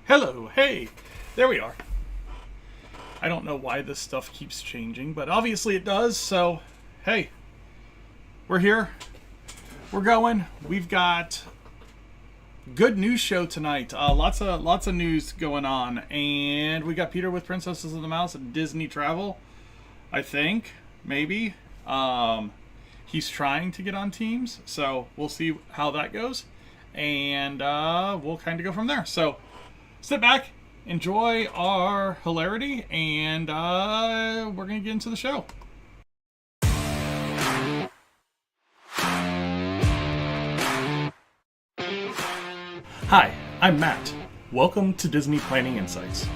Hello, hey, there we are. I don't know why this stuff keeps changing, but obviously it does, so hey, we're here. We're going. We've got good news show tonight. Lots of news going on, and we got Peter with Princesses of the Mouse at Disney Travel. I think maybe he's trying to get on Teams, so we'll see how that goes, and we'll kind of go from there. So sit back, enjoy our hilarity, and we're gonna get into the show. Hi, I'm Matt. Welcome to Disney Planning Insights.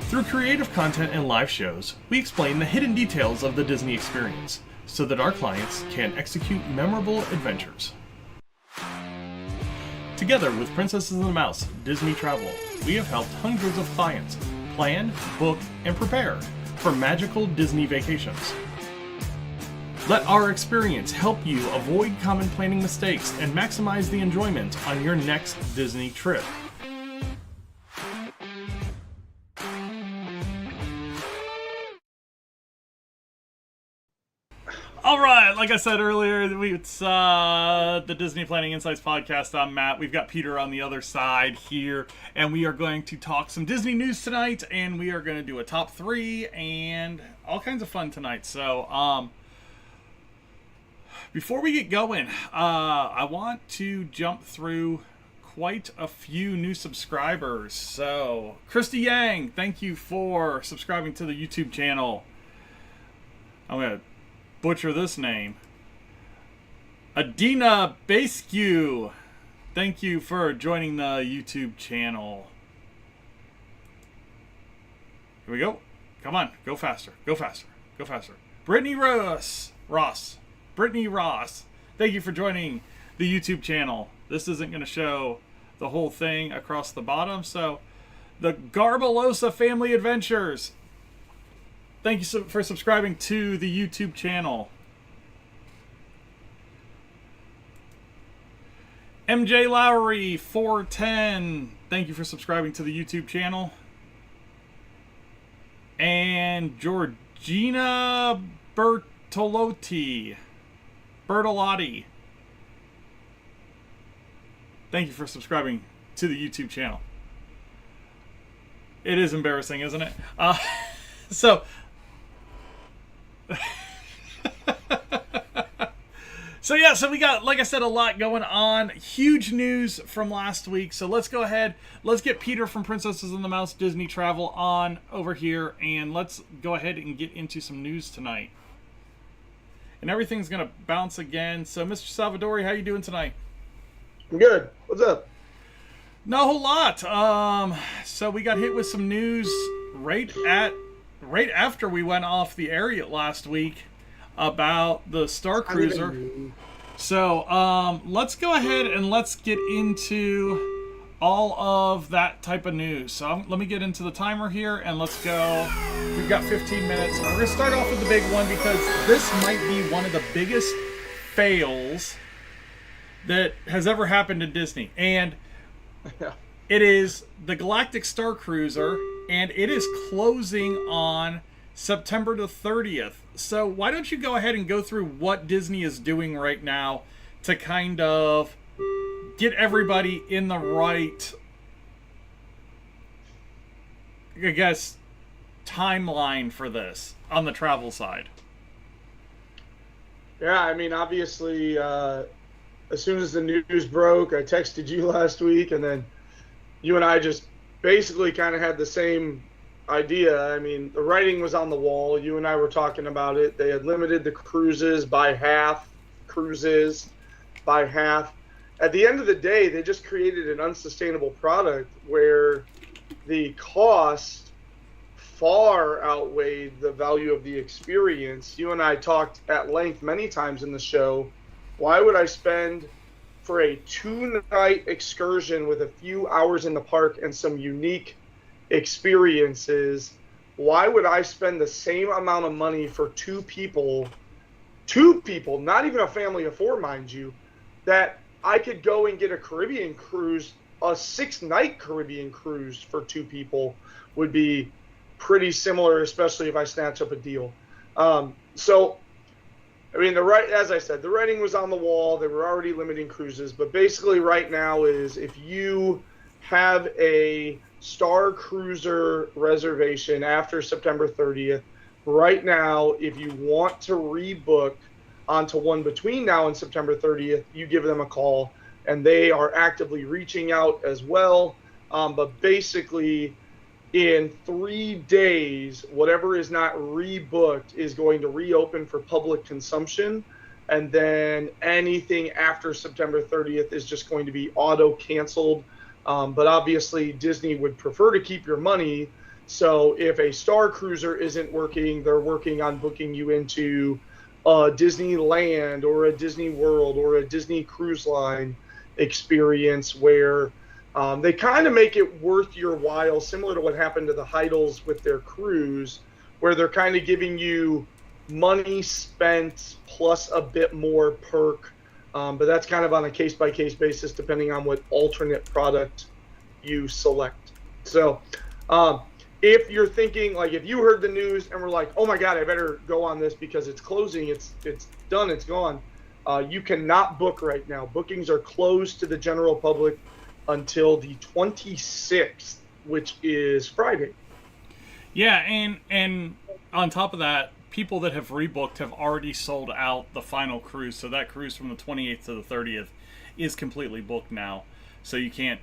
Through creative content and live shows, we explain the hidden details of the Disney experience so that our clients can execute memorable adventures. Together with Princesses of the Mouse Disney Travel, we have helped hundreds of clients plan, book, and prepare for magical Disney vacations. Let our experience help you avoid common planning mistakes and maximize the enjoyment on your next Disney trip. All right, like I said earlier, it's the Disney Planning Insights podcast. I'm Matt. We've got Peter on the other side here, and we are going to talk some Disney news tonight, and we are going to do a top 3 and all kinds of fun tonight. So, before we get going, I want to jump through quite a few new subscribers. So, Christy Yang, thank you for subscribing to the YouTube channel. I'm going to butcher this name. Adina Basque, thank you for joining the YouTube channel. Here we go. Come on, go faster, go faster, go faster. Brittany Ross, thank you for joining the YouTube channel. This isn't going to show the whole thing across the bottom, so the Garbalosa Family Adventures, thank you for subscribing to the YouTube channel. MJ Lowry 410, thank you for subscribing to the YouTube channel. And Georgina Bertolotti, thank you for subscribing to the YouTube channel. It is embarrassing, isn't it? So so we got, like I said, a lot going on. Huge news from last week. So let's go ahead. Let's get Peter from Princesses and the Mouse Disney Travel on over here, and let's go ahead and get into some news tonight. And everything's going to bounce again. So, Mr. Salvadori, how you doing tonight? I'm good. What's up? Not a whole lot. So we got hit with some news right after we went off the air last week about the Starcruiser. So let's go ahead and let's get into all of that type of news. So let me get into the timer here and let's go. We've got 15 minutes. We're going to start off with the big one because this might be one of the biggest fails that has ever happened in Disney. And it is the Galactic Starcruiser, and it is closing on September the 30th. So why don't you go ahead and go through what Disney is doing right now to kind of get everybody in the right, I guess, timeline for this on the travel side. Yeah, I mean, obviously, as soon as the news broke, I texted you last week, and then you and I just basically kind of had the same idea. I mean, the writing was on the wall. You and I were talking about it. They had limited the cruises by half. At the end of the day, they just created an unsustainable product where the cost far outweighed the value of the experience. You and I talked at length many times in the show. Why would I spend for a 2-night excursion with a few hours in the park and some unique experiences? Why would I spend the same amount of money for two people, not even a family of 4, mind you, that I could go and get a Caribbean cruise, a 6-night Caribbean cruise for 2 people would be pretty similar, especially if I snatch up a deal. So, I mean, as I said, the writing was on the wall. They were already limiting cruises, but basically right now is if you have a Starcruiser reservation after September 30th, right now, if you want to rebook onto one between now and September 30th, you give them a call, and they are actively reaching out as well. But basically, in 3 days, whatever is not rebooked is going to reopen for public consumption. And then anything after September 30th is just going to be auto-canceled. But obviously, Disney would prefer to keep your money. So if a Starcruiser isn't working, they're working on booking you into a Disneyland or a Disney World or a Disney Cruise Line experience where they kind of make it worth your while, similar to what happened to the Heidels with their cruise, where they're kind of giving you money spent plus a bit more perk. But that's kind of on a case-by-case basis, depending on what alternate product you select. So if you're thinking, like, if you heard the news and were like, oh my God, I better go on this because it's closing, it's done, it's gone, you cannot book right now. Bookings are closed to the general public until the 26th, which is Friday. Yeah, and on top of that, people that have rebooked have already sold out the final cruise. So that cruise from the 28th to the 30th is completely booked now. So you can't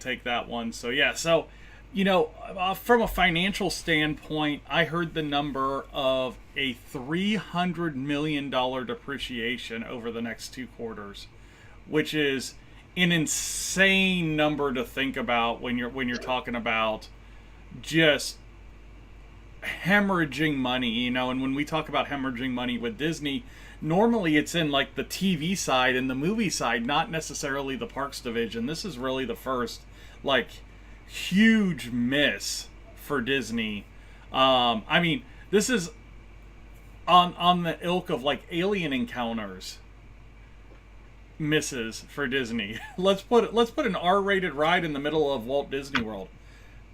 take that one. So yeah, so from a financial standpoint, I heard the number of a $300 million depreciation over the next 2 quarters, which is an insane number to think about when you're talking about just hemorrhaging money, and when we talk about hemorrhaging money with Disney, normally it's in like the TV side and the movie side, not necessarily the parks division. This is really the first like huge miss for Disney. I mean, this is on the ilk of like Alien Encounters misses for Disney. Let's put an R-rated ride in the middle of Walt Disney World.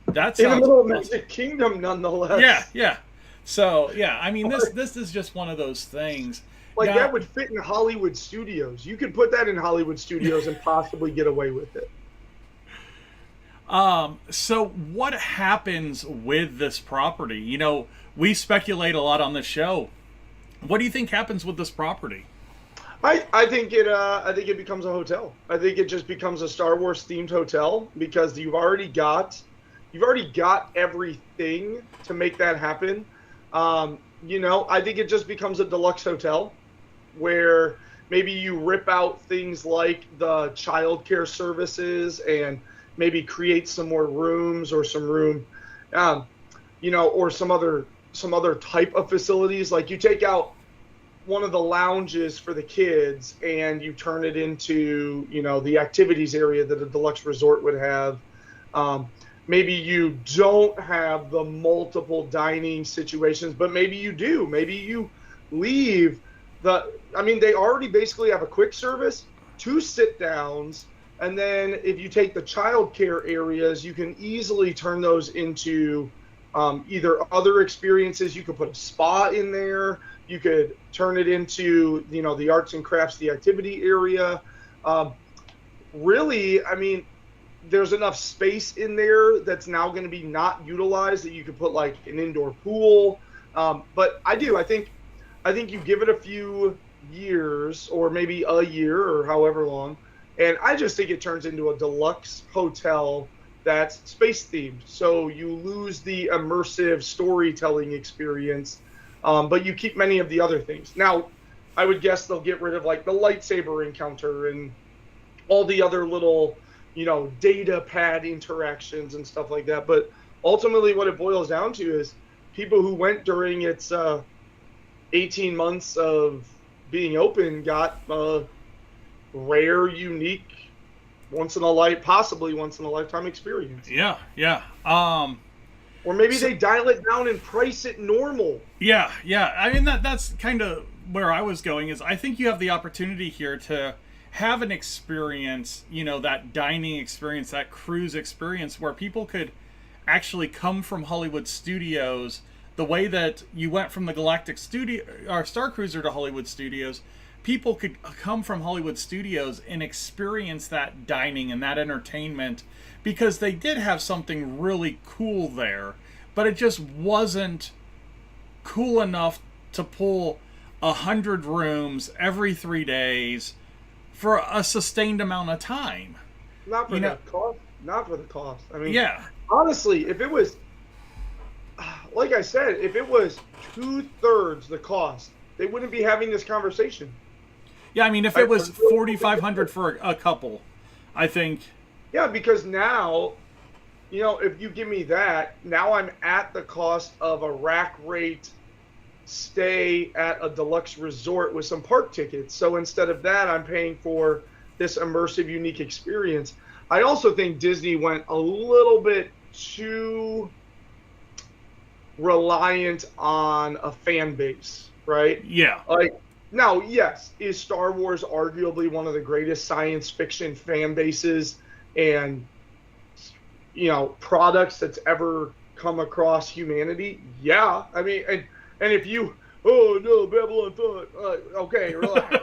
That's in the middle of Magic Kingdom, nonetheless. Yeah. So yeah, I mean, this is just one of those things. Like, that would fit in Hollywood Studios. You could put that in Hollywood Studios and possibly get away with it. So what happens with this property? We speculate a lot on this show. What do you think happens with this property? I think it becomes a hotel. I think it just becomes a Star Wars themed hotel because you've already got everything to make that happen. I think it just becomes a deluxe hotel where maybe you rip out things like the childcare services and maybe create some more rooms or some room, or some other type of facilities. Like you take out one of the lounges for the kids and you turn it into, the activities area that a deluxe resort would have. Maybe you don't have the multiple dining situations, but maybe you do. Maybe you leave they already basically have a quick service, 2 sit downs, and then if you take the child care areas, you can easily turn those into either other experiences. You could put a spa in there. You could turn it into, the arts and crafts, the activity area. Really, there's enough space in there that's now going to be not utilized that you could put like an indoor pool. But I think you give it a few years or maybe a year or however long, and I just think it turns into a deluxe hotel that's space themed. So you lose the immersive storytelling experience, but you keep many of the other things. Now, I would guess they'll get rid of like the lightsaber encounter and all the other little, data pad interactions and stuff like that. But ultimately what it boils down to is people who went during its 18 months of being open got a rare, unique, possibly once in a lifetime experience. Yeah. Or maybe they dial it down and price it normal. Yeah. I mean, that's kind of where I was going is I think you have the opportunity here to have an experience, that dining experience, that cruise experience where people could actually come from Hollywood Studios the way that you went from the Galactic Starcruiser to Hollywood Studios. People could come from Hollywood Studios and experience that dining and that entertainment, because they did have something really cool there, but it just wasn't cool enough to pull 100 rooms every 3 days for a sustained amount of time. Not for the cost. Not for the cost. I mean, yeah. Honestly, if it was, like I said, if it was 2/3 the cost, they wouldn't be having this conversation. Yeah, I mean, if it was $4,500 for a couple, I think. Yeah, because now, if you give me that, now I'm at the cost of a rack rate stay at a deluxe resort with some park tickets. So instead of that, I'm paying for this immersive, unique experience. I also think Disney went a little bit too reliant on a fan base, right? Yeah. Now, yes, is Star Wars arguably one of the greatest science fiction fan bases and, products that's ever come across humanity? Yeah. I mean, and if you, oh no, Babylon 5, okay, relax.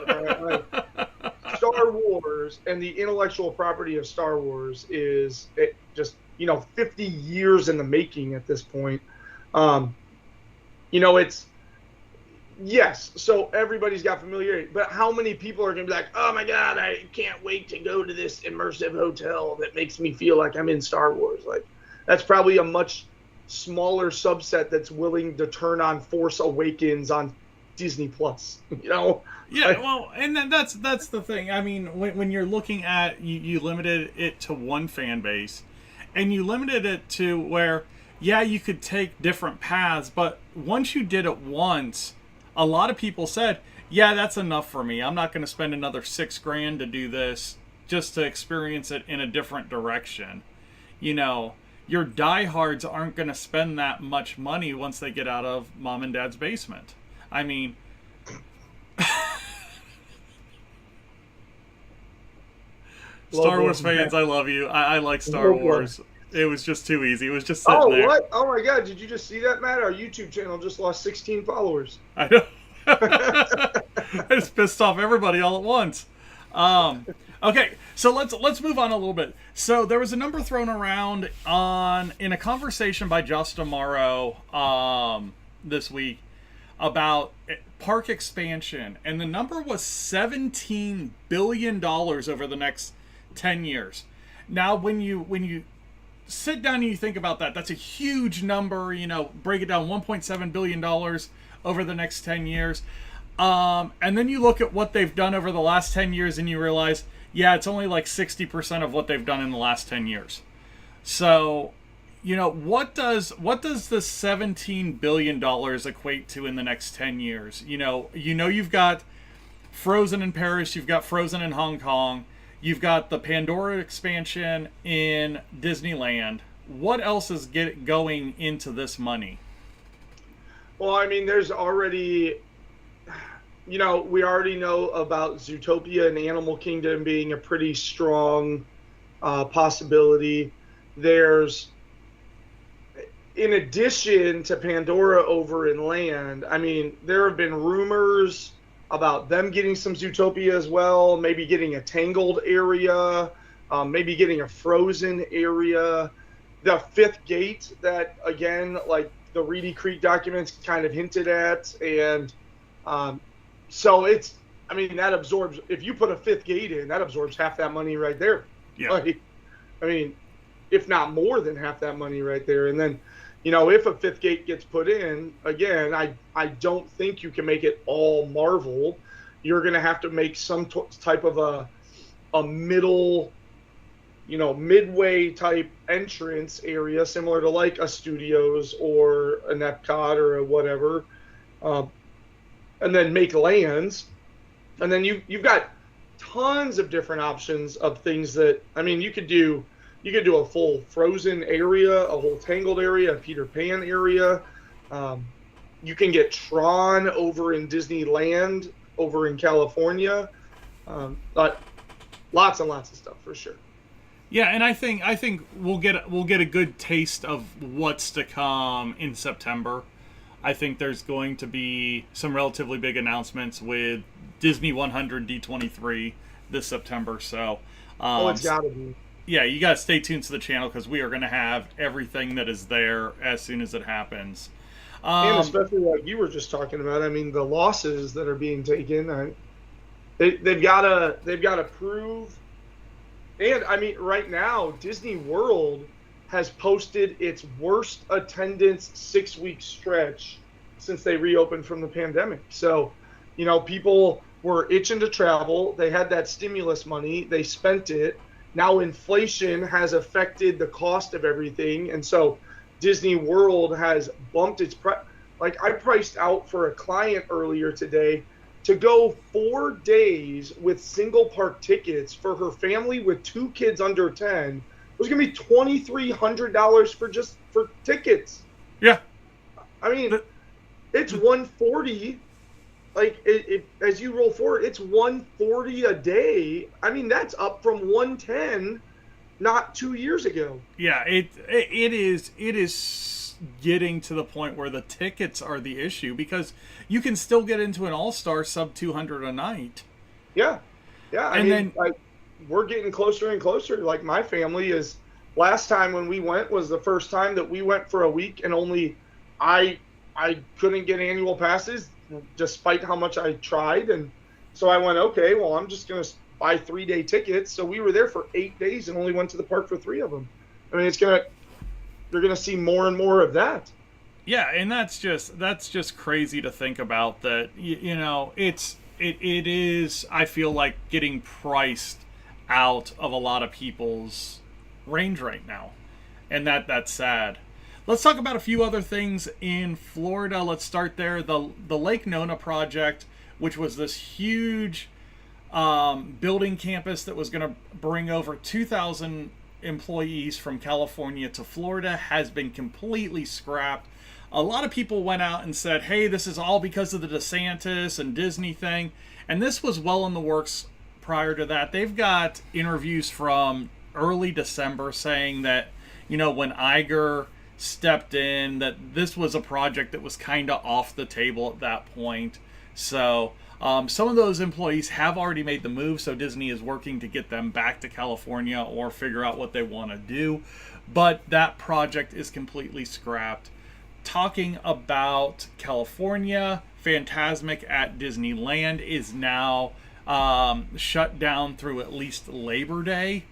Star Wars and the intellectual property of Star Wars is just 50 years in the making at this point. It's, yes, so everybody's got familiarity, but how many people are going to be like, oh my God, I can't wait to go to this immersive hotel that makes me feel like I'm in Star Wars? Like, that's probably a much smaller subset that's willing to turn on Force Awakens on Disney Plus, Yeah, well, and that's the thing. I mean, when you're looking at, you limited it to one fan base, and you limited it to where, yeah, you could take different paths, but once you did it once, a lot of people said, yeah, that's enough for me. I'm not going to spend another $6,000 to do this just to experience it in a different direction. Your diehards aren't going to spend that much money once they get out of mom and dad's basement. I mean, Star Wars fans, I love you. I like Star Wars. It was just too easy. It was just sitting there. Oh, what? Oh, my God. Did you just see that, Matt? Our YouTube channel just lost 16 followers. I know. I just pissed off everybody all at once. Okay, so let's move on a little bit. So there was a number thrown around in a conversation by Justin Morrow this week about park expansion, and the number was $17 billion over the next 10 years. Now, when you sit down and you think about that, that's a huge number. Break it down, $1.7 billion over the next 10 years. And then you look at what they've done over the last 10 years and you realize, yeah, it's only like 60% of what they've done in the last 10 years. So, what does the $17 billion equate to in the next 10 years? You've got Frozen in Paris, you've got Frozen in Hong Kong, you've got the Pandora expansion in Disneyland. What else is going into this money? Well, I mean, there's already, we already know about Zootopia and Animal Kingdom being a pretty strong possibility. There's, in addition to Pandora over in Land, I mean, there have been rumors about them getting some Zootopia as well, maybe getting a Tangled area, maybe getting a Frozen area. The fifth gate that, again, like the Reedy Creek documents kind of hinted at. And so it's, I mean, that absorbs, if you put a fifth gate in, that absorbs half that money right there. Yeah. I mean, if not more than half that money right there. And then, if a fifth gate gets put in, again, I don't think you can make it all Marvel. You're going to have to make some type of a middle, midway type entrance area, similar to like a Studios or an Epcot or a whatever, and then make lands. And then you've got tons of different options of things that, I mean, you could do a full Frozen area, a whole Tangled area, a Peter Pan area. You can get Tron over in Disneyland over in California. But lots and lots of stuff for sure. Yeah, and I think we'll get a good taste of what's to come in September. I think there's going to be some relatively big announcements with Disney 100 D23 this September. So, It's gotta be. Yeah, you gotta stay tuned to the channel because we are going to have everything that is there as soon as it happens. And especially like you were just talking about, I mean, the losses that are being taken, they've got to prove. And I mean, right now, Disney World has posted its worst attendance 6-week stretch since they reopened from the pandemic. So, people were itching to travel. They had that stimulus money. They spent it. Now inflation has affected the cost of everything. And so Disney World has bumped its price. Like, I priced out for a client earlier today to go 4 days with single park tickets for her family with 2 kids under 10. It was going to be $2,300 for tickets. Yeah. I mean, it's $140. Like, as you roll forward, it's $140 a day. I mean, that's up from $110 not 2 years ago. Yeah, it is getting to the point where the tickets are the issue because you can still get into an all-star sub 200 a night. Yeah. I mean, like, we're getting closer and closer. Like, my family is, last time when we went was the first time that we went for a week, and only I couldn't get annual passes despite how much I tried. And so I went, okay, well, I'm just going to buy 3-day tickets. So we were there for 8 days and only went to the park for 3 of them. I mean, you're going to see more and more of that. Yeah, and that's just crazy to think about that. It is, I feel like, getting priced out of a lot of people's range right now. And that's sad. Let's talk about a few other things in Florida. Let's start there. The Lake Nona project, which was this huge building campus that was going to bring over 2,000 employees from California to Florida, has been completely scrapped. A lot of people went out and said, hey, this is all because of the DeSantis and Disney thing. And this was well in the works prior to that. They've got interviews from early December saying that, when Iger stepped in, that this was a project that was kind of off the table at that point. So some of those employees have already made the move, so Disney is working to get them back to California or figure out what they want to do. But that project is completely scrapped. Talking about California, Fantasmic at Disneyland is now shut down through at least Labor Day.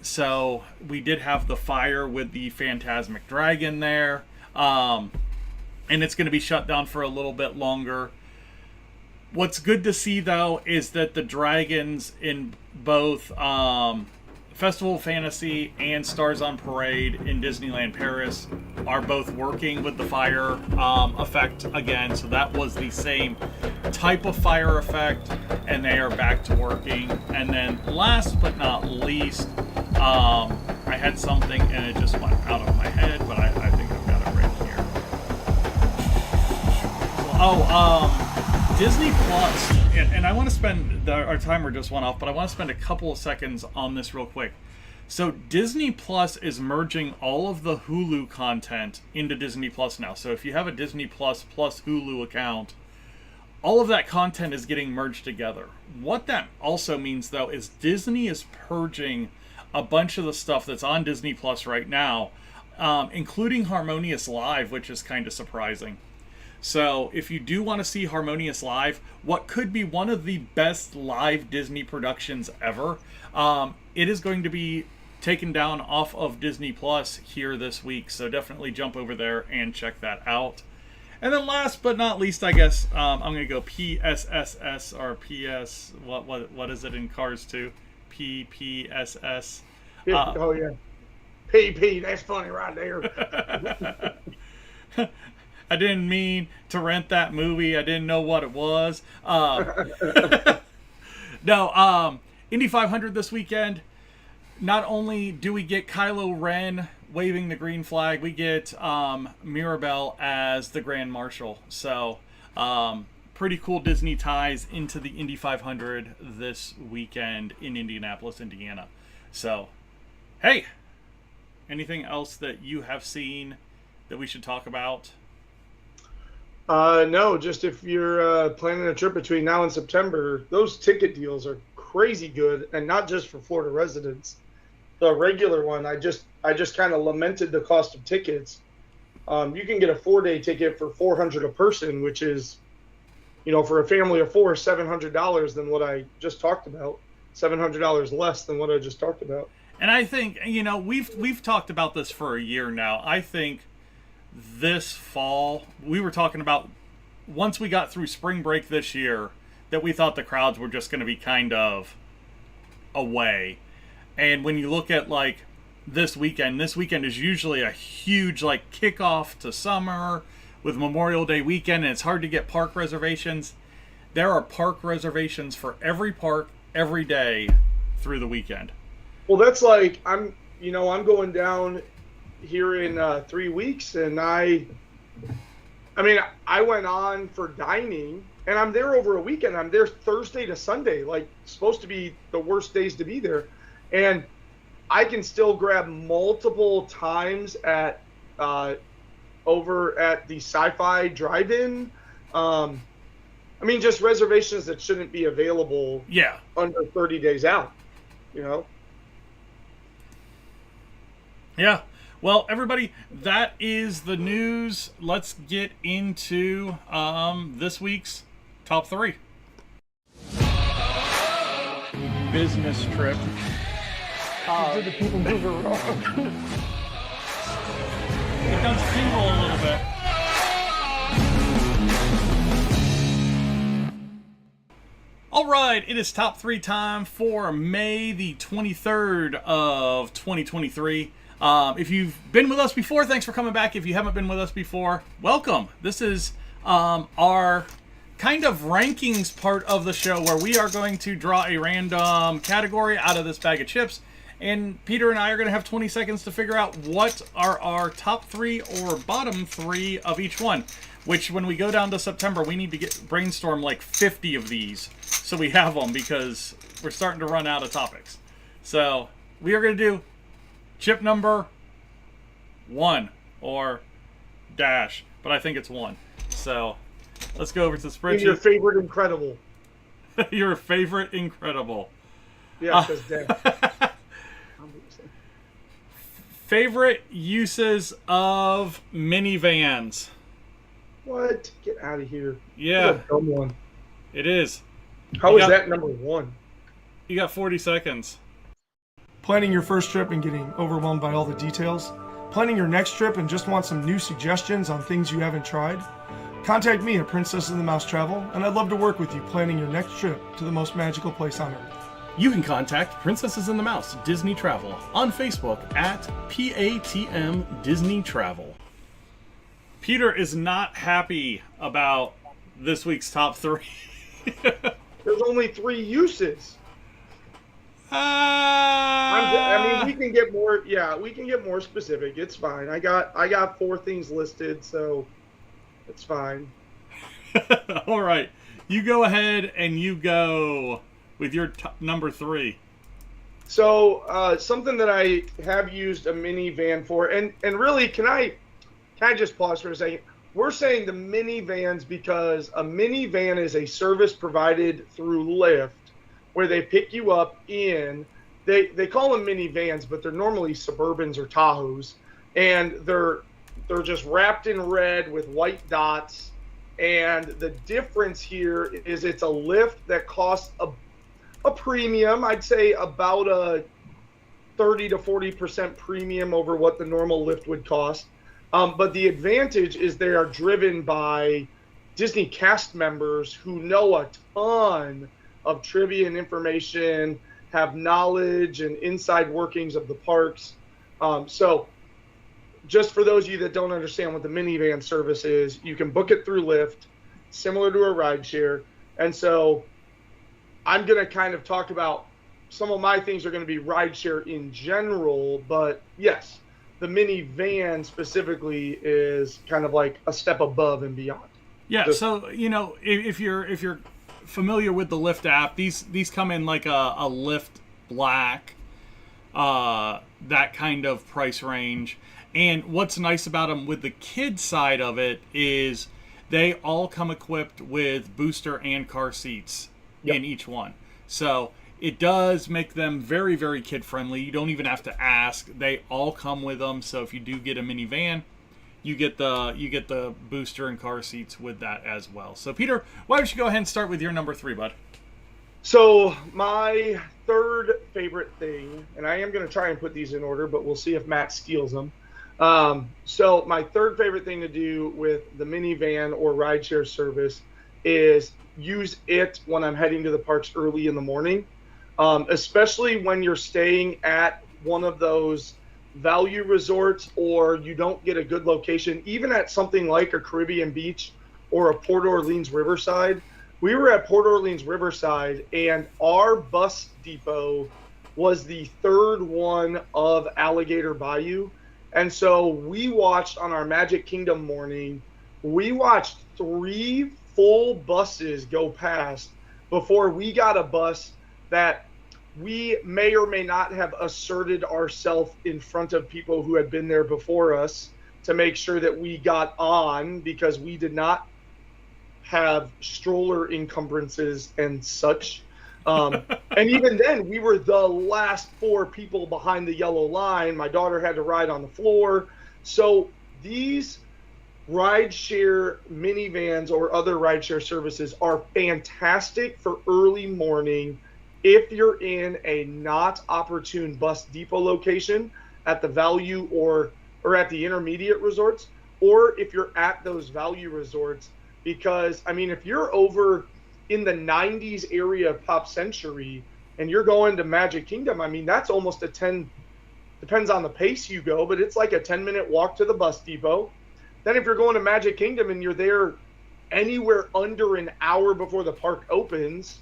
So we did have the fire with the Fantasmic Dragon there. And it's going to be shut down for a little bit longer. What's good to see, though, is that the dragons in both Festival of Fantasy and Stars on Parade in Disneyland Paris are both working with the fire effect again. So that was the same type of fire effect, and they are back to working. And then last but not least, I had something and it just went out of my head, but I think I've got it right here. Disney Plus, and I want to spend, our timer just went off, but I want to spend a couple of seconds on this real quick. So Disney Plus is merging all of the Hulu content into Disney Plus now. So if you have a Disney Plus plus Hulu account, all of that content is getting merged together. What that also means, though, is Disney is purging a bunch of the stuff that's on Disney Plus right now, including Harmonious Live, which is kind of surprising. So if you do want to see Harmonious Live, what could be one of the best live Disney productions ever, it is going to be taken down off of Disney Plus here this week. So definitely jump over there and check that out. And then last but not least, I guess, I'm going to go PSSS or PS, what is it in Cars 2? PPSS. Oh, yeah. PP, that's funny right there. I didn't mean to rent that movie. I didn't know what it was. No, Indy 500 this weekend. Not only do we get Kylo Ren waving the green flag, we get Mirabelle as the Grand Marshal. So pretty cool Disney ties into the Indy 500 this weekend in Indianapolis, Indiana. So, hey, anything else that you have seen that we should talk about? No, just if you're planning a trip between now and September, those ticket deals are crazy good, and not just for Florida residents. The regular one, I just kind of lamented the cost of tickets. You can get a 4-day ticket for $400 a person, which is, for a family of four, $700 than what I just talked about. $700 less than what I just talked about. And I think, we've talked about this for a year now. I think this fall, we were talking about, once we got through spring break this year, that we thought the crowds were just going to be kind of away. And when you look at, like, this weekend is usually a huge, like, kickoff to summer with Memorial Day weekend, and it's hard to get park reservations. There are park reservations for every park, every day through the weekend. Well, that's like, I'm going down here in 3 weeks, and I went on for dining, and I'm there over a weekend. I'm there Thursday to Sunday, like, supposed to be the worst days to be there, and I can still grab multiple times at over at the Sci-Fi Drive-In. Just reservations that shouldn't be available. Yeah. Under 30 days out. Yeah. Well, everybody, that is the news. Let's get into this week's top 3. Business trip. Did the people move around? It does tingle a little bit. All right, it is top 3 time for May the 23rd of 2023. If you've been with us before, thanks for coming back. If you haven't been with us before, welcome. This is our kind of rankings part of the show where we are going to draw a random category out of this bag of chips. And Peter and I are going to have 20 seconds to figure out what are our top 3 or bottom 3 of each one. Which, when we go down to September, we need to brainstorm like 50 of these so we have them, because we're starting to run out of topics. So we are going to do chip number 1 or dash, but I think it's 1. So let's go over to the spreadsheet. Your favorite Incredible. Your favorite Incredible. Yeah, because dash. Favorite uses of minivans. What? Get out of here. Yeah. That's a dumb one. It is. How is that number 1? You got 40 seconds. Planning your first trip and getting overwhelmed by all the details? Planning your next trip and just want some new suggestions on things you haven't tried? Contact me at Princess and the Mouse Travel, and I'd love to work with you planning your next trip to the most magical place on earth. You can contact Princesses and the Mouse Disney Travel on Facebook at PATM Disney Travel. Peter is not happy about this week's top 3. There's only 3 uses. We can get more. Yeah, we can get more specific. It's fine. I got 4 things listed, so it's fine. All right, you go ahead and you go with your number 3. So something that I have used a minivan for, and really, can I just pause for a second? We're saying the minivans because a minivan is a service provided through Lyft, where they pick you up in, they call them minivans, but they're normally Suburbans or Tahoes, and they're just wrapped in red with white dots. And the difference here is it's a Lyft that costs a premium. I'd say about a 30 to 40% premium over what the normal Lyft would cost. But the advantage is they are driven by Disney cast members who know a ton of trivia and information, have knowledge and inside workings of the parks. So just for those of you that don't understand what the minivan service is, you can book it through Lyft, similar to a rideshare. And so I'm going to kind of talk about some of my things are going to be rideshare in general, but yes, the minivan specifically is kind of like a step above and beyond. Yeah, so if you're familiar with the Lyft app, these come in like a Lyft Black, that kind of price range. And what's nice about them with the kid side of it is they all come equipped with booster and car seats in each one. So it does make them very, very kid friendly. You don't even have to ask. They all come with them. So if you do get a minivan, you get the booster and car seats with that as well. So Peter, why don't you go ahead and start with your number 3, bud? So my third favorite thing, and I am going to try and put these in order, but we'll see if Matt steals them. So my third favorite thing to do with the minivan or rideshare service is use it when I'm heading to the parks early in the morning, especially when you're staying at one of those value resorts or you don't get a good location, even at something like a Caribbean Beach or a Port Orleans Riverside. We were at Port Orleans Riverside, and our bus depot was the third one of Alligator Bayou. And so we watched on our Magic Kingdom morning, we watched 3 full buses go past before we got a bus that we may or may not have asserted ourselves in front of people who had been there before us to make sure that we got on, because we did not have stroller encumbrances and such. And even then, we were the last 4 people behind the yellow line. My daughter had to ride on the floor. So these rideshare minivans or other rideshare services are fantastic for early morning if you're in a not opportune bus depot location at the value or at the intermediate resorts, or if you're at those value resorts. Because, I mean, if you're over in the 90s area of Pop Century and you're going to Magic Kingdom, I mean, that's almost a 10, depends on the pace you go, but it's like a 10-minute walk to the bus depot. Then if you're going to Magic Kingdom and you're there anywhere under an hour before the park opens,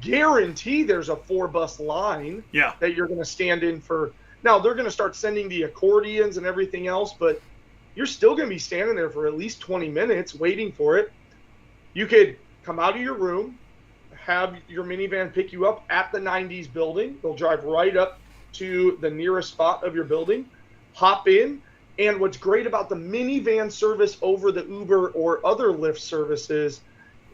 guarantee there's a 4-bus line that you're going to stand in for. Now, they're going to start sending the accordions and everything else, but you're still going to be standing there for at least 20 minutes waiting for it. You could come out of your room, have your minivan pick you up at the 90s building. They'll drive right up to the nearest spot of your building, hop in. And what's great about the minivan service over the Uber or other Lyft services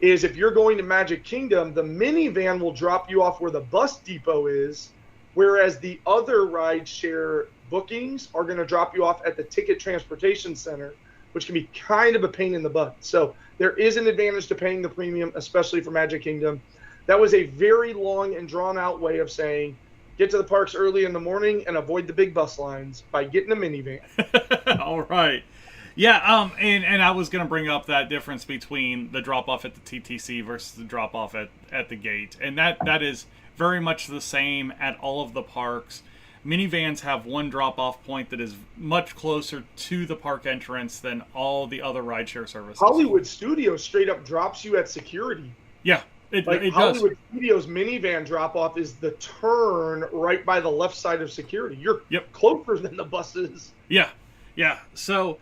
is if you're going to Magic Kingdom, the minivan will drop you off where the bus depot is, whereas the other rideshare bookings are going to drop you off at the ticket transportation center, which can be kind of a pain in the butt. So there is an advantage to paying the premium, especially for Magic Kingdom. That was a very long and drawn out way of saying, get to the parks early in the morning and avoid the big bus lines by getting a minivan. All right. Yeah, and I was going to bring up that difference between the drop-off at the TTC versus the drop-off at the gate. And that is very much the same at all of the parks. Minivans have one drop-off point that is much closer to the park entrance than all the other rideshare services. Hollywood Studios straight up drops you at security. Yeah, it Hollywood does. Studios minivan drop-off is the turn right by the left side of security. You're closer than the buses. Yeah. So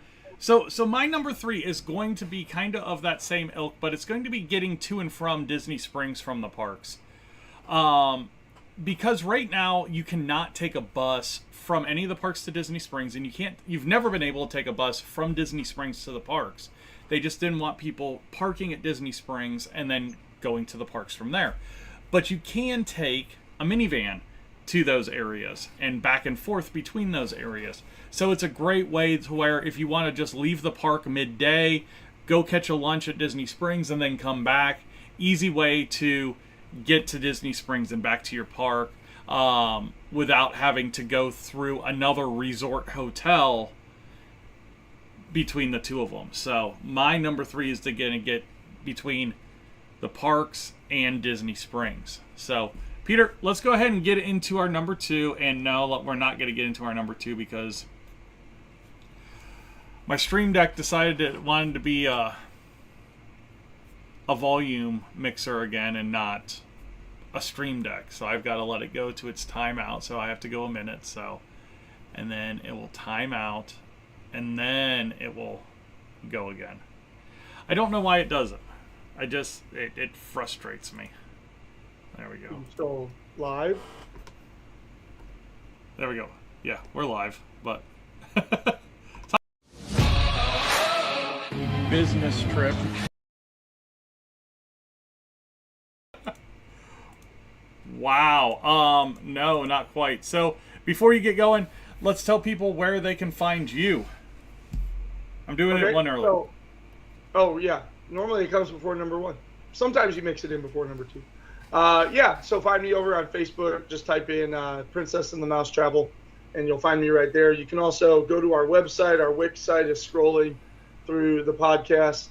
my number 3 is going to be kind of that same ilk, but it's going to be getting to and from Disney Springs from the parks. Because right now you cannot take a bus from any of the parks to Disney Springs, and you've never been able to take a bus from Disney Springs to the parks. They just didn't want people parking at Disney Springs and then going to the parks from there. But you can take a minivan to those areas and back and forth between those areas. So it's a great way to where if you want to just leave the park midday, go catch a lunch at Disney Springs and then come back, easy way to get to Disney Springs and back to your park without having to go through another resort hotel between the two of them. So my number 3 is going to get between the parks and Disney Springs. So Peter, let's go ahead and get into our number 2. And no, we're not going to get into our number 2 because my Stream Deck decided it wanted to be a volume mixer again and not a Stream Deck. So I've got to let it go to its timeout. So I have to go a minute. So, and then it will time out and then it will go again. I don't know why it doesn't. It frustrates me. There we go. Still live? There we go. Yeah, we're live, but business trip. Wow. No, not quite. So before you get going, let's tell people where they can find you. I'm doing it one early. So, oh yeah. Normally it comes before number 1. Sometimes you mix it in before number 2. Yeah, so find me over on Facebook. Just type in Princess and the Mouse Travel, and you'll find me right there. You can also go to our website. Our Wix site is scrolling through the podcast,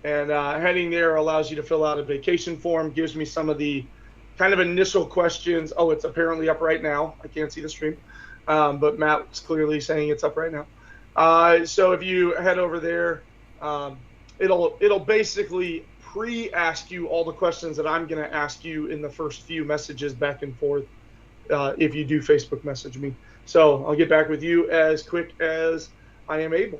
and heading there allows you to fill out a vacation form, gives me some of the kind of initial questions. Oh, it's apparently up right now. I can't see the stream, but Matt's clearly saying it's up right now. So if you head over there, it'll basically pre-ask you all the questions that I'm going to ask you in the first few messages back and forth if you do Facebook message me. So I'll get back with you as quick as I am able.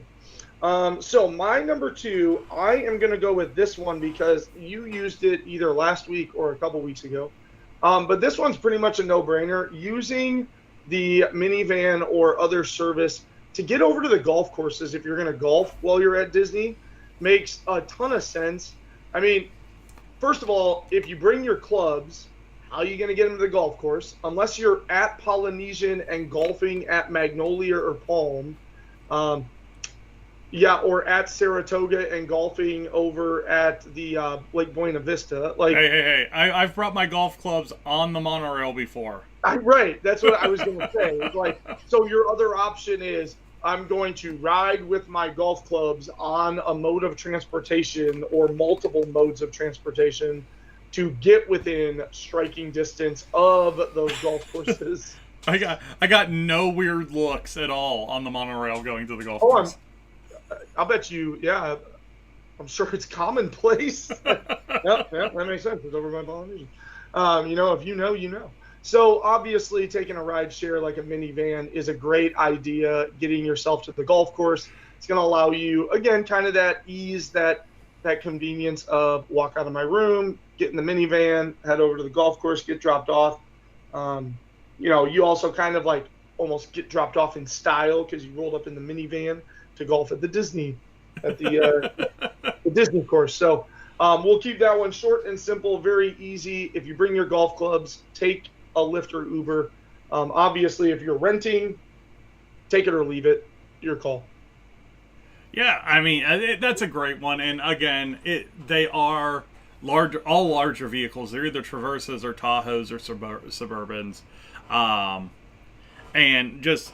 So my number 2, I am going to go with this one because you used it either last week or a couple weeks ago. But this one's pretty much a no-brainer. Using the minivan or other service to get over to the golf courses if you're going to golf while you're at Disney makes a ton of sense. I mean, first of all, if you bring your clubs, how are you going to get them to the golf course? Unless you're at Polynesian and golfing at Magnolia or Palm. Or at Saratoga and golfing over at the Lake Buena Vista. Like, hey! I've brought my golf clubs on the monorail before. Right, that's what I was going to say. It's like, so your other option is I'm going to ride with my golf clubs on a mode of transportation or multiple modes of transportation to get within striking distance of those golf courses. I got no weird looks at all on the monorail going to the golf course. I'll bet you, yeah. I'm sure it's commonplace. Yep, that makes sense. It's over by Polynesian. If you know, you know. So obviously taking a ride share like a minivan is a great idea. Getting yourself to the golf course, it's going to allow you, again, kind of that ease, that convenience of walk out of my room, get in the minivan, head over to the golf course, get dropped off. You also kind of like almost get dropped off in style because you rolled up in the minivan to golf at the Disney, the Disney course. So we'll keep that one short and simple, very easy. If you bring your golf clubs, take a Lyft or Uber. Obviously, if you're renting, take it or leave it. Your call. Yeah, I mean, that's a great one. And again, they are all larger vehicles. They're either Traverses or Tahoes or Suburbans. And just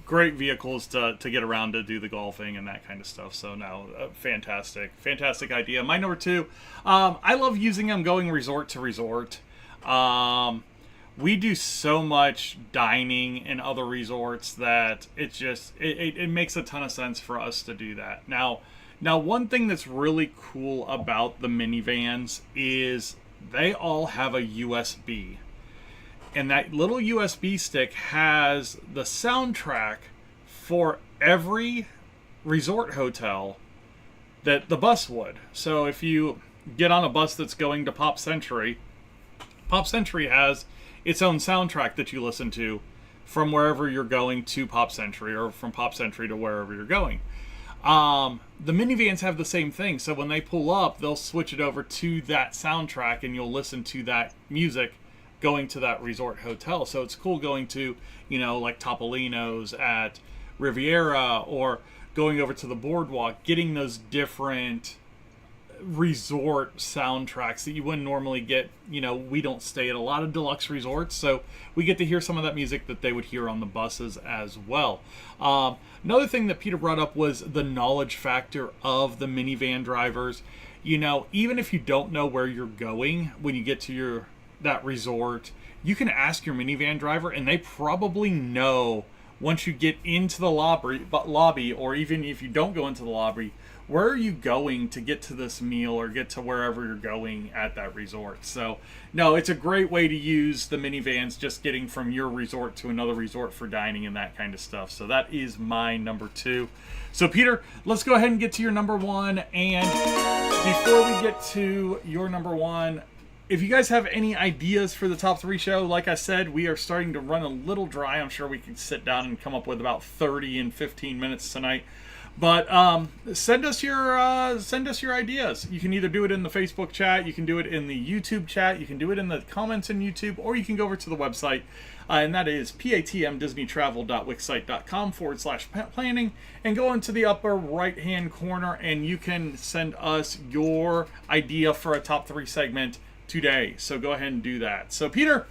great vehicles to get around to do the golfing and that kind of stuff. So no, fantastic idea. My number 2, I love using them going resort to resort. We do so much dining in other resorts that it makes a ton of sense for us to do that. Now one thing that's really cool about the minivans is they all have a USB. And that little USB stick has the soundtrack for every resort hotel that the bus would. So if you get on a bus that's going to Pop Century has its own soundtrack that you listen to from wherever you're going to Pop Century or from Pop Century to wherever you're going. The minivans have the same thing. So when they pull up, they'll switch it over to that soundtrack and you'll listen to that music going to that resort hotel. So it's cool going to, like Topolino's at Riviera or going over to the boardwalk, getting those different resort soundtracks that you wouldn't normally get. We don't stay at a lot of deluxe resorts, so we get to hear some of that music that they would hear on the buses as well. Another thing that Peter brought up was the knowledge factor of the minivan drivers. Even if you don't know where you're going when you get to that resort, you can ask your minivan driver and they probably know once you get into the lobby, or even if you don't go into the lobby, where are you going to get to this meal or get to wherever you're going at that resort. So no, it's a great way to use the minivans, just getting from your resort to another resort for dining and that kind of stuff. So that is my number 2. So Peter, let's go ahead and get to your number 1. And Before we get to your number one, if you guys have any ideas for the top 3 show, like I said, we are starting to run a little dry. I'm sure we can sit down and come up with about 30 and 15 minutes tonight. But send us your ideas. You can either do it in the Facebook chat, you can do it in the YouTube chat, you can do it in the comments in YouTube, or you can go over to the website, and that is patmdisneytravel.wixsite.com/planning, and go into the upper right-hand corner, and you can send us your idea for a top 3 segment today. So go ahead and do that. So Peter,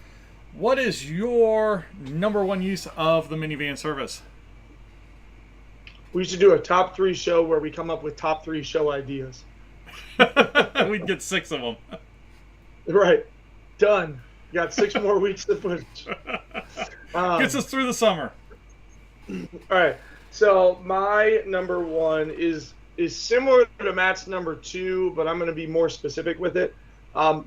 what is your number 1 use of the minivan service? We should do a top 3 show where we come up with top 3 show ideas. We'd get 6 of them. Right. Done. Got 6 more weeks to push. Gets us through the summer. All right. So my number 1 is similar to Matt's number 2, but I'm going to be more specific with it.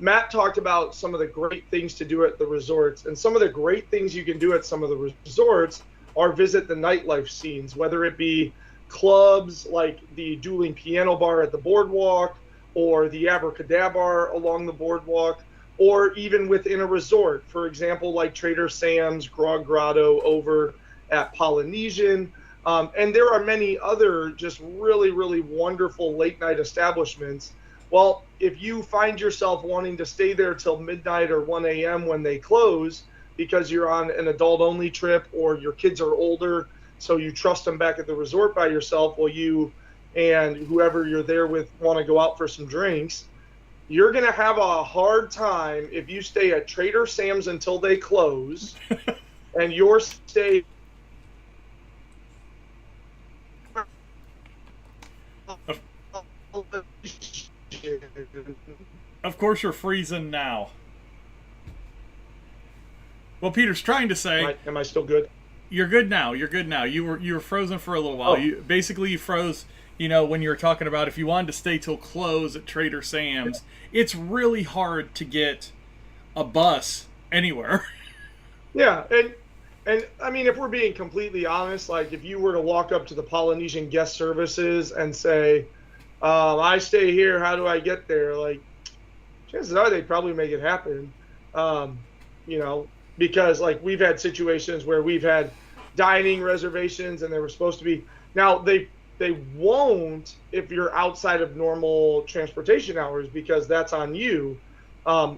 Matt talked about some of the great things to do at the resorts, and some of the great things you can do at some of the resorts are visit the nightlife scenes, whether it be clubs like the Dueling Piano Bar at the boardwalk, or the Abracadabra along the boardwalk, or even within a resort. For example, like Trader Sam's, Grog Grotto over at Polynesian. And there are many other just really, really wonderful late night establishments. Well, if you find yourself wanting to stay there till midnight or 1 a.m. when they close, because you're on an adult-only trip or your kids are older, so you trust them back at the resort by yourself while you and whoever you're there with want to go out for some drinks, you're going to have a hard time if you stay at Trader Sam's until they close and your stay... Of course you're freezing now. Well, Peter's trying to say... Am I still good? You're good now. You're good now. You were frozen for a little while. Oh. You froze, when you were talking about if you wanted to stay till close at Trader Sam's. It's really hard to get a bus anywhere. Yeah, and I mean, if we're being completely honest, like if you were to walk up to the Polynesian guest services and say, I stay here, how do I get there? Like, chances are they'd probably make it happen. Because like we've had situations where we've had dining reservations and they were supposed to be. Now they won't if you're outside of normal transportation hours, because that's on you.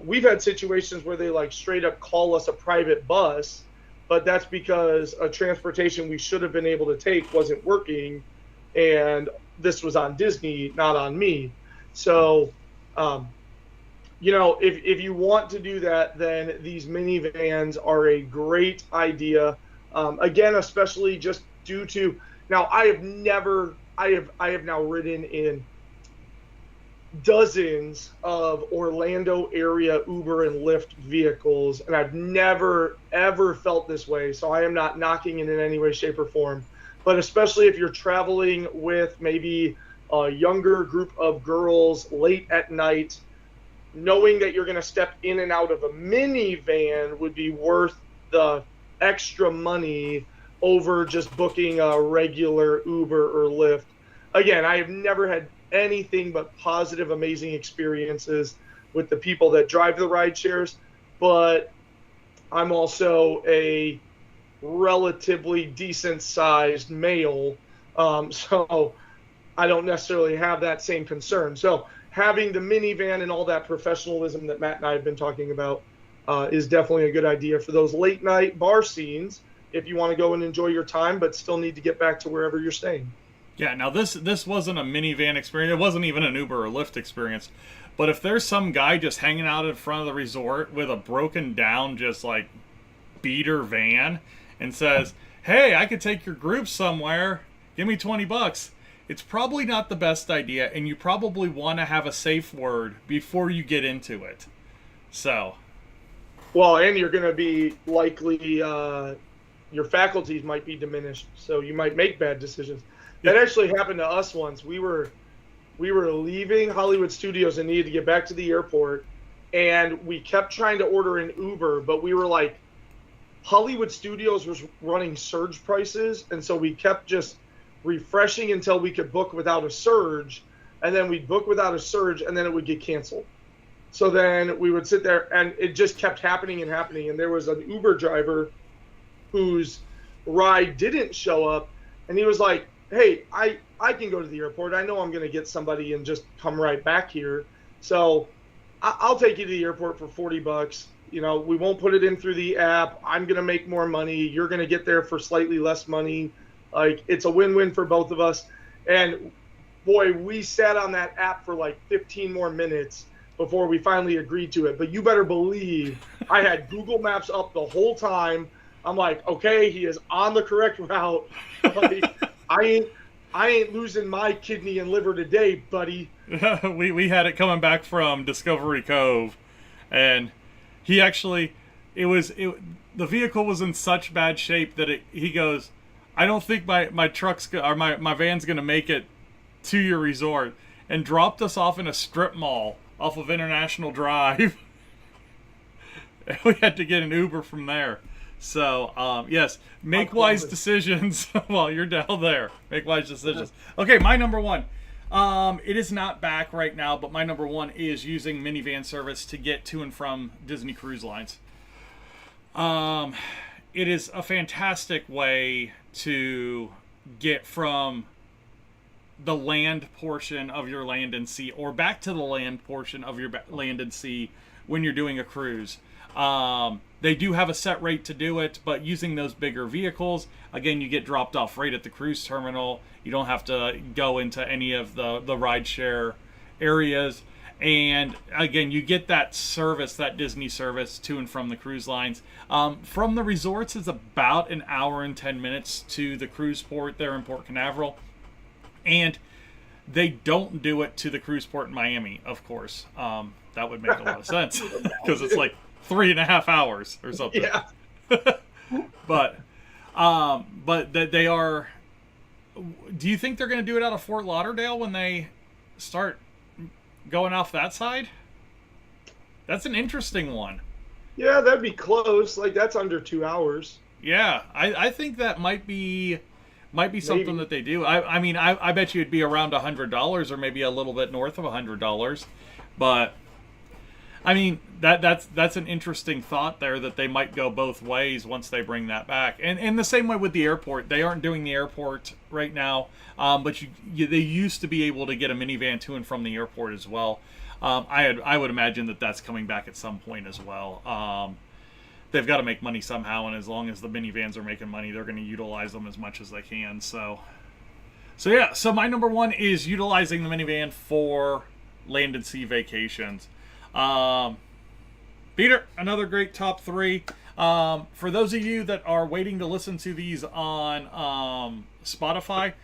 We've had situations where they like straight up call us a private bus, but that's because a transportation we should have been able to take wasn't working, and this was on Disney, not on me. So, if you want to do that, then these minivans are a great idea. Again, especially just due to, now I have now ridden in dozens of Orlando area Uber and Lyft vehicles, and I've never ever felt this way. So I am not knocking it in any way, shape, or form. But especially if you're traveling with maybe a younger group of girls late at night, knowing that you're going to step in and out of a minivan would be worth the extra money over just booking a regular Uber or Lyft. Again, I have never had anything but positive, amazing experiences with the people that drive the ride shares, but I'm also a relatively decent sized male, so I don't necessarily have that same concern. So having the minivan and all that professionalism that Matt and I have been talking about is definitely a good idea for those late night bar scenes if you want to go and enjoy your time but still need to get back to wherever you're staying. Yeah, now this wasn't a minivan experience. It wasn't even an Uber or Lyft experience. But if there's some guy just hanging out in front of the resort with a broken down, just like beater van and says, hey, I could take your group somewhere, give me $20, it's probably not the best idea, and you probably want to have a safe word before you get into it. So. Well, and you're going to be likely, your faculties might be diminished, so you might make bad decisions. That actually happened to us once. We were leaving Hollywood Studios and needed to get back to the airport, and we kept trying to order an Uber, but we were like, Hollywood Studios was running surge prices, and so we kept just refreshing until we could book without a surge. and then we'd book without a surge, and then it would get canceled. So then we would sit there, and it just kept happening and happening. And there was an Uber driver whose ride didn't show up, and he was like, hey, I can go to the airport. I know I'm going to get somebody and just come right back here. So I'll take you to the airport for $40. You know, we won't put it in through the app. I'm going to make more money. You're going to get there for slightly less money. Like, it's a win-win for both of us. And boy, we sat on that app for like 15 more minutes before we finally agreed to it. But you better believe I had Google Maps up the whole time. I'm like, okay, he is on the correct route. Like, I ain't losing my kidney and liver today, buddy. we had it coming back from Discovery Cove, and he actually, the vehicle was in such bad shape that he goes, I don't think my truck's or my van's gonna make it to your resort, and dropped us off in a strip mall off of International Drive. We had to get an Uber from there. So, yes, make wise decisions while you're down there. Make wise decisions. Okay, my number one. It is not back right now, but my number one is using minivan service to get to and from Disney Cruise Lines. It is a fantastic way to get from the land portion of your land and sea, or back to the land portion of your land and sea when you're doing a cruise. They do have a set rate to do it, but using those bigger vehicles, again, you get dropped off right at the cruise terminal. You don't have to go into any of the rideshare areas. And again, you get that service, that Disney service to and from the cruise lines. From the resorts, it's about an hour and 10 minutes to the cruise port there in Port Canaveral. And they don't do it to the cruise port in Miami, of course. That would make a lot of sense because it's like 3.5 hours or something. Yeah. But they are. Do you think they're going to do it out of Fort Lauderdale when they start going off that side? That's an interesting one. Yeah, that'd be close. Like, that's under 2 hours. Yeah, I think that might be something Maybe. that they do. I mean, I bet you it'd be around $100 or maybe a little bit north of $100. But I mean, that's an interesting thought there, that they might go both ways once they bring that back. And the same way with the airport. They aren't doing the airport right now, but they used to be able to get a minivan to and from the airport as well. I would imagine that that's coming back at some point as well. They've got to make money somehow, and as long as the minivans are making money, they're going to utilize them as much as they can. So yeah. So my number one is utilizing the minivan for land and sea vacations. Peter, another great top three. For those of you that are waiting to listen to these on Spotify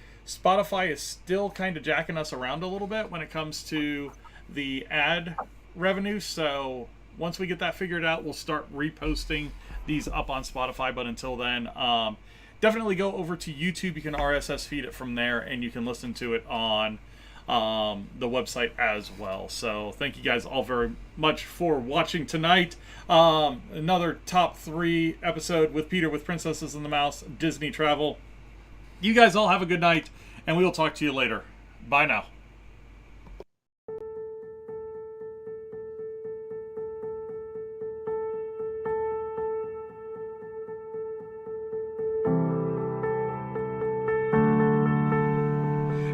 is still kind of jacking us around a little bit when it comes to the ad revenue. So once we get that figured out, we'll start reposting these up on Spotify. But until then, definitely go over to YouTube. You can RSS feed it from there, and you can listen to it on the website as well. So thank you guys all very much for watching tonight. Another top 3 episode with Peter with Princesses and the Mouse Disney Travel. You guys all have a good night, and we will talk to you later. Bye now.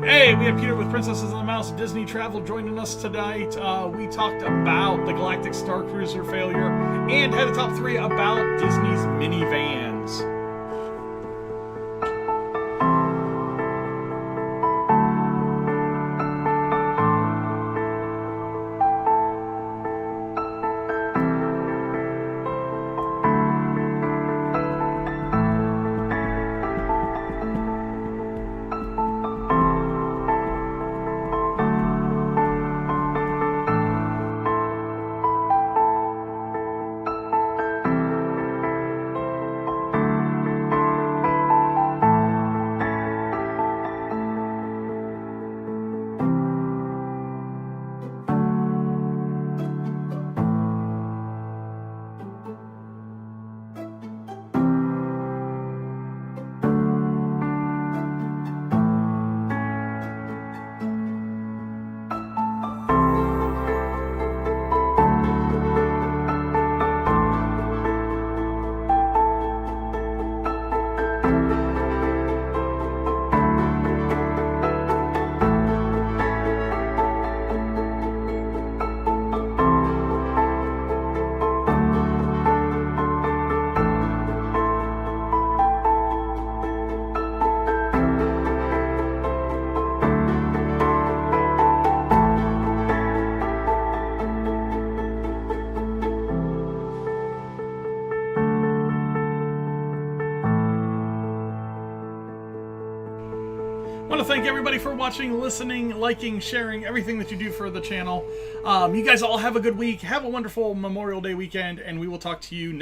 Hey, we have Peter with Princesses and the Mouse Disney Travel joining us tonight. We talked about the Galactic Starcruiser failure and had a top 3 about Disney's minivans. want to thank everybody for watching, listening, liking, sharing, everything that you do for the channel. You guys all have a good week. Have a wonderful Memorial Day weekend, and we will talk to you next